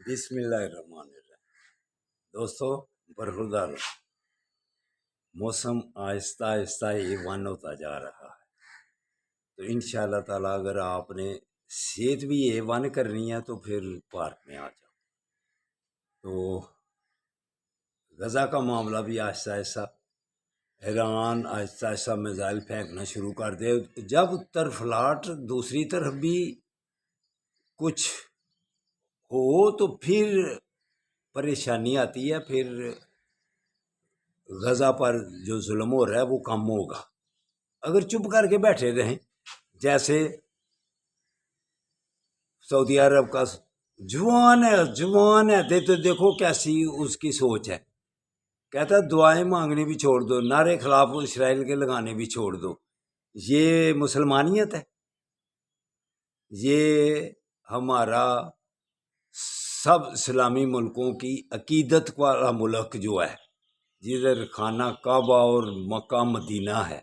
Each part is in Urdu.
بسم اللہ الرحمن الرحیم۔ دوستو برخوردار، موسم آہستہ آہستہ ایوان ہوتا جا رہا ہے، تو انشاءاللہ تعالیٰ اگر آپ نے صحت بھی ایوان کرنی ہے تو پھر پارک میں آ جاؤ۔ تو غزہ کا معاملہ بھی آہستہ آہستہ، ایران آہستہ آہستہ میزائل پھینکنا شروع کر دے، جب طرفلاٹ دوسری طرف بھی کچھ ہو تو پھر پریشانی آتی ہے، پھر غزہ پر جو ظلم ہو رہا ہے وہ کم ہوگا۔ اگر چپ کر کے بیٹھے رہیں، جیسے سعودی عرب کا جوان ہے تو دیکھو کیسی اس کی سوچ ہے، کہتا ہے دعائیں مانگنی بھی چھوڑ دو، نعرے خلاف اسرائیل کے لگانے بھی چھوڑ دو۔ یہ مسلمانیت ہے؟ یہ ہمارا سب اسلامی ملکوں کی عقیدت والا ملک جو ہے، جدھر خانہ کعبہ اور مکہ مدینہ ہے،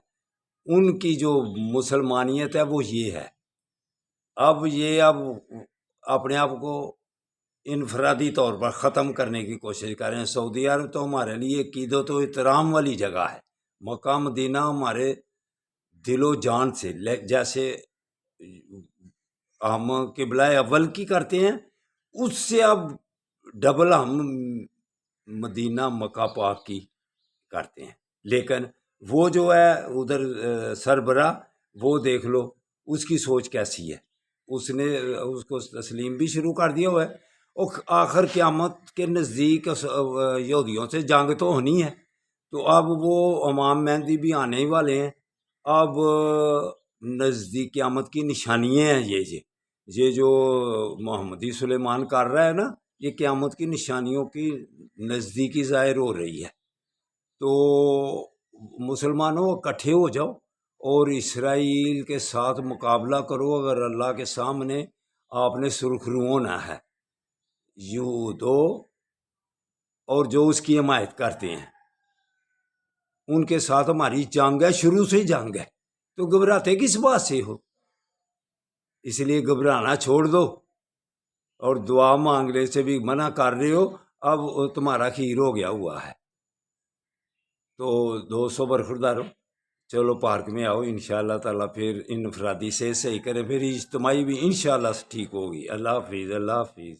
ان کی جو مسلمانیت ہے وہ یہ ہے۔ اب اپنے آپ کو انفرادی طور پر ختم کرنے کی کوشش کر رہے ہیں۔ سعودی عرب تو ہمارے لیے عقیدت و احترام والی جگہ ہے، مکہ مدینہ ہمارے دل و جان سے، جیسے ہم قبلہ اول کی کرتے ہیں اس سے اب ڈبل ہم مدینہ مکہ پاک کی کرتے ہیں۔ لیکن وہ جو ہے ادھر سربراہ، وہ دیکھ لو اس کی سوچ کیسی ہے، اس نے اس کو تسلیم بھی شروع کر دیا ہوا ہے۔ اور آخر قیامت کے نزدیک یہودیوں سے جنگ تو ہونی ہے، تو اب وہ امام مہدی بھی آنے ہی والے ہیں۔ اب نزدیک قیامت کی نشانیاں ہیں یہ جو محمدی سلیمان کر رہا ہے نا، یہ قیامت کی نشانیوں کی نزدیکی ظاہر ہو رہی ہے۔ تو مسلمانوں اکٹھے ہو جاؤ اور اسرائیل کے ساتھ مقابلہ کرو۔ اگر اللہ کے سامنے آپ نے سرخرو ہونا ہے، یہودو اور جو اس کی حمایت کرتے ہیں ان کے ساتھ ہماری جنگ ہے، شروع سے ہی جنگ ہے، تو گھبراتے کس بات سے ہو؟ اس لیے گھبرانا چھوڑ دو، اور دعا مانگنے سے بھی منع کر رہے ہو، اب تمہارا خیر ہو گیا ہوا ہے۔ تو دوستو برخوردارو، چلو پارک میں آؤ، انشاءاللہ تعالیٰ پھر انفرادی سے صحیح کرے، پھر اجتماعی بھی انشاءاللہ ٹھیک ہوگی۔ اللہ حافظ، اللہ حافظ۔